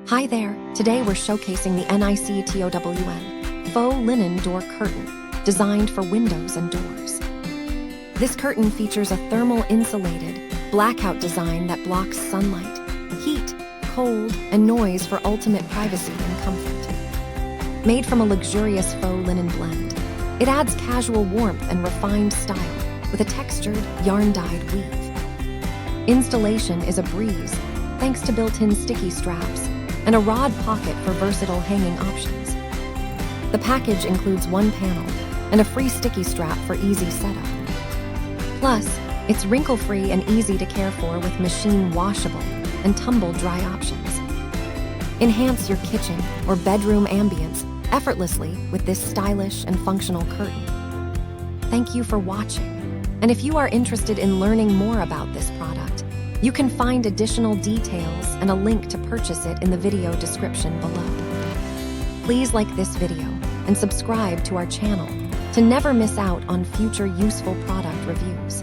Hi there, today we're showcasing the NICETOWN Faux Linen Door Curtain, designed for windows and doors. This curtain features a thermal insulated, blackout design that blocks sunlight, heat, cold, and noise for ultimate privacy and comfort. Made from a luxurious faux linen blend, it adds casual warmth and refined style with a textured, yarn-dyed weave. Installation is a breeze thanks to built-in sticky straps and a rod pocket for versatile hanging options. The package includes one panel and a free sticky strap for easy setup. Plus, it's wrinkle-free and easy to care for with machine washable and tumble-dry options. Enhance your kitchen or bedroom ambience effortlessly with this stylish and functional curtain. Thank you for watching, and if you are interested in learning more about this product, you can find additional details and a link to purchase it in the video description below. Please like this video and subscribe to our channel to never miss out on future useful product reviews.